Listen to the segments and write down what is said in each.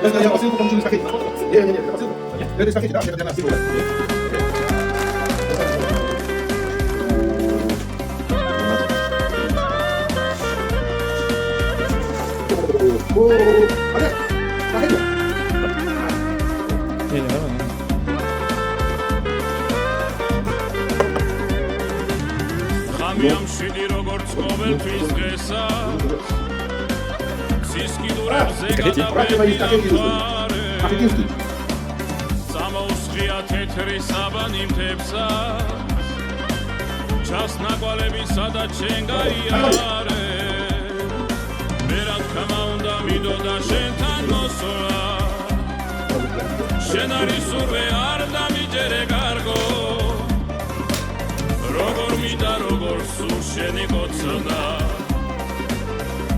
Ja passiert kommt schon das Paket. Ja, passiert. Ja, das Paket da, der nach Silber. Oh, ada. Paket. Ხამიამშვიდი როგორც ყოველთვის დღესა სისკიდურებზე გადავედი წამოუსხია თეთრი საბანი მთებსა ჩასნაკვალებისა და შენ გაიარე მე რა თქმა უნდა მინდოდა შენთან მოსვლა შენ არის ურვე არ დამიჯერე კარგო როგორ მინდა როგორ სულ შენი გოცნა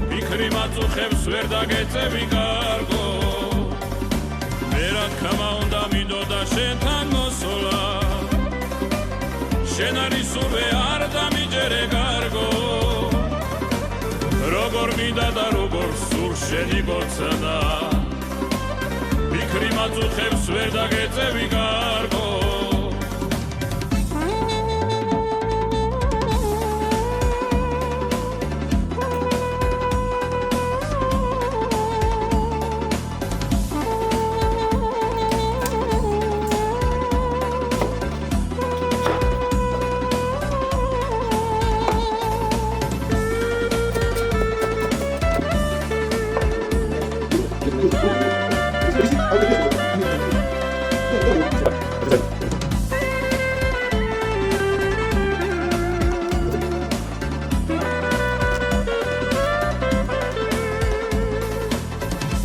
ვიქრი მაწუხებს ვერ დაგეწევი კარგო მე რა თქმა უნდა მინდოდა შენთან მოსვლა შენ არის ურვე არ დამიჯერე კარგო როგორ მინდა და როგორ სულ შენი გოცნა ვიქრი მაწუხებს ვერ დაგეწევი კარგო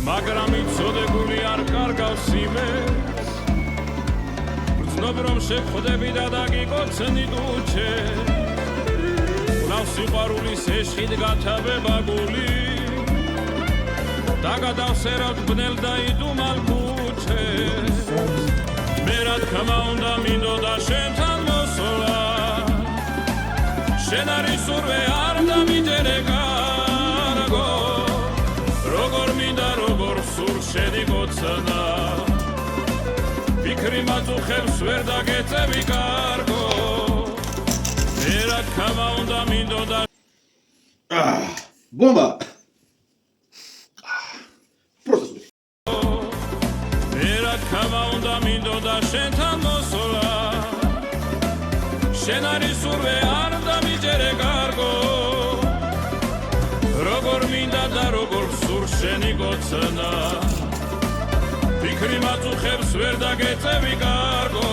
მაგრამ იცოდებული არ კარგავს იმეს ვცნობ რომ შეხვდები და დაგიკოცნი დუჩე ვნავს სიყვარულის ეშხით გათავება გული დაგადავსერავთ ბნელ და იდუმალ ქუჩეს მე რა თქმა უნდა მინდოდა შენთან მოსვლა შენ არის ურვე არ დამიჯერე კარგო როგორ მინდა როგორ სულ შენი გოცნა ვიქრი მაწუხებს ვერ დაგეწევი კარგო მე რა თქმა უნდა მინდოდა Bomba! Просто მე რა თქმა უნდა მინდოდა შენთან მოსვლა შენ არის ურვე არ დამიჯერე კარგო როგორ მინდა და როგორ სულ შენი გოცნა ვიქრი მაწუხებს ვერ დაგეწევი კარგო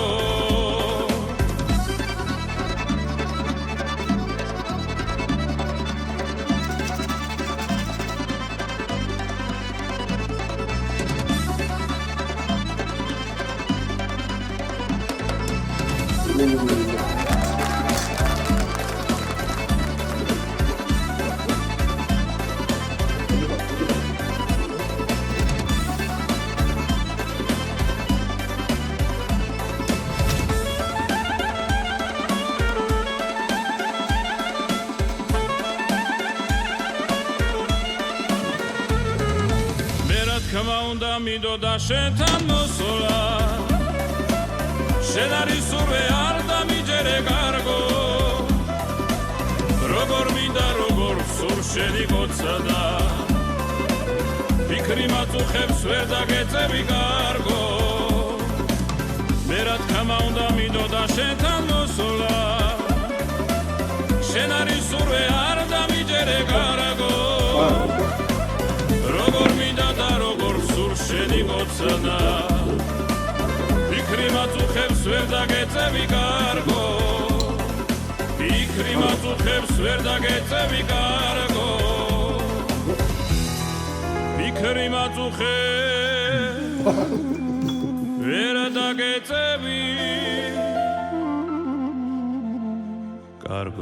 თქმა უნდა მინდოდა შენთან მოსვლა შენ არის ურვე არ დამიჯერე კარგო როგორ მინდა როგორ სულ შენი გოცნა ვიქრი მაწუხებს ვერ დაგეწევი კარგო მე რა თქმა უნდა მინდოდა შენთან მოსვლა შენ არის ურვე არ დამიჯერე კარგო როგორ მინდა და როგორ სულ შენი გოცნა ვიქრი მაწუხებს ვერ დაგეწევი კარგო ვიქრი მაწუხებს ვერ დაგეწევი კარგო ვიქრი მაწუხებს ვერ დაგეწევი კარგო